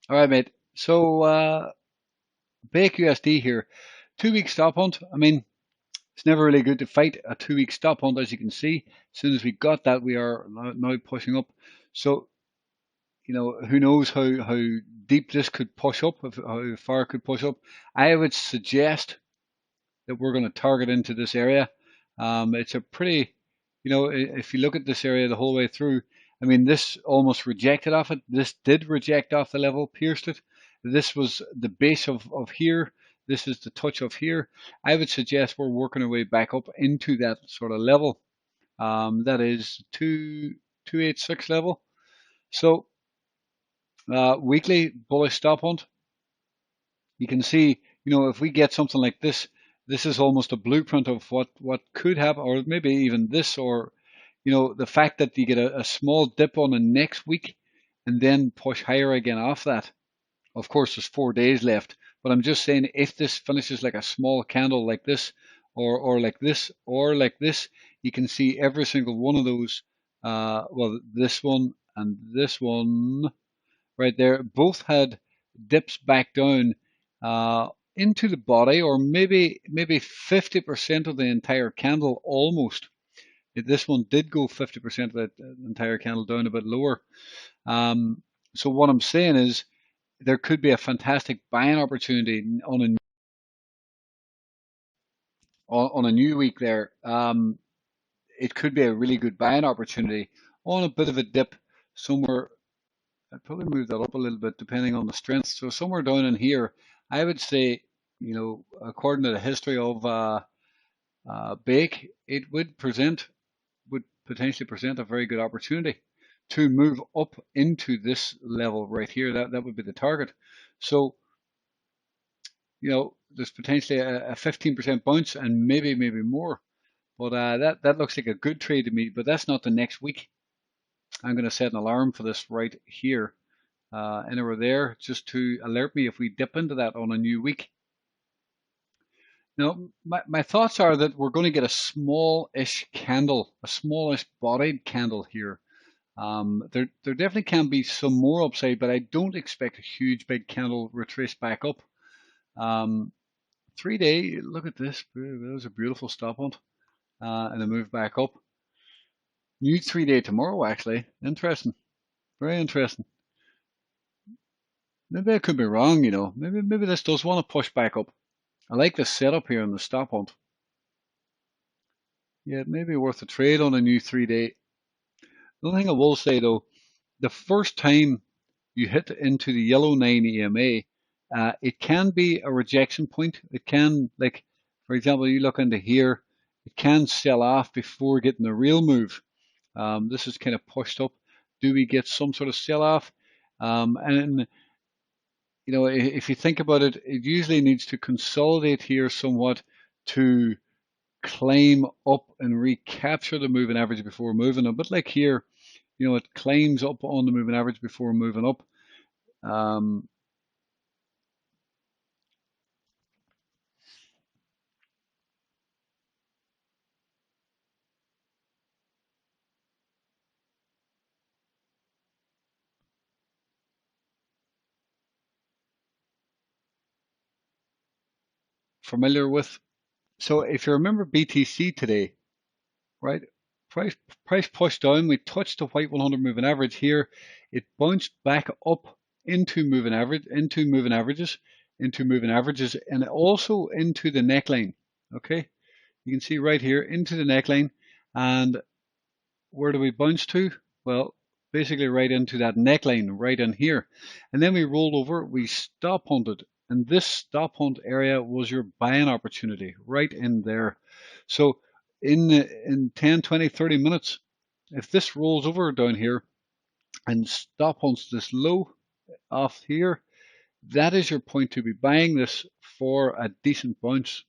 All right, mate. So Bake USD here, 2 week stop hunt. I mean, it's never really good to fight a 2 week stop hunt, as you can see. As soon as we got that, we are now pushing up. So who knows how deep this could push up, how far it could push up. I would suggest that we're going to target into this area. It's a pretty, if you look at this area the whole way through, I mean, this almost rejected off it. This did reject off the level, pierced it. This was the base of here. This is the touch of here. I would suggest we're working our way back up into that sort of level. That is 286 level. So weekly bullish stop hunt. You can see, if we get something like this, this is almost a blueprint of what could happen, or maybe even this, or the fact that you get a small dip on the next week and then push higher again off that. Of course, there's 4 days left, but I'm just saying if this finishes like a small candle like this, or like this, or like this, you can see every single one of those. Well, this one and this one right there both had dips back down into the body, or maybe 50% of the entire candle almost. This one did go 50% of the entire candle down a bit lower. So what I'm saying is there could be a fantastic buying opportunity on a new week there. It could be a really good buying opportunity on a bit of a dip somewhere. I'd probably move that up a little bit depending on the strength. So somewhere down in here, I would say, according to the history of Bake, it would potentially present a very good opportunity to move up into this level right here. That would be the target. So, there's potentially a 15% bounce and maybe more. But that looks like a good trade to me. But that's not the next week. I'm going to set an alarm for this right here, anywhere there, just to alert me if we dip into that on a new week. Now, my thoughts are that we're going to get a small-ish candle, a smallish bodied candle here. There definitely can be some more upside, but I don't expect a huge big candle retrace back up. 3 day, look at this. That was a beautiful stop hunt, and a move back up. New 3 day tomorrow, actually. Interesting. Very interesting. Maybe I could be wrong, Maybe this does want to push back up. I like the setup here in the stop hunt. Yeah, it may be worth a trade on a new 3 day. The only thing I will say though, the first time you hit into the yellow 9 EMA, it can be a rejection point. It can, like, for example, you look into here, it can sell off before getting the real move. This is kind of pushed up. Do we get some sort of sell off? And if you think about it, it usually needs to consolidate here somewhat to climb up and recapture the moving average before moving. A bit like here, it climbs up on the moving average before moving up. Familiar with? So if you remember BTC today, right? Price price pushed down. We touched the white 100 moving average here. It bounced back up into moving average, into moving averages, and also into the neckline. Okay, you can see right here into the neckline, and where do we bounce to? Well, basically right into that neckline, right in here, and then we rolled over. We stop hunted, and this stop hunt area was your buying opportunity right in there. So in 10, 20, 30 minutes, if this rolls over down here and stop hunts this low off here, that is your point to be buying this for a decent bounce.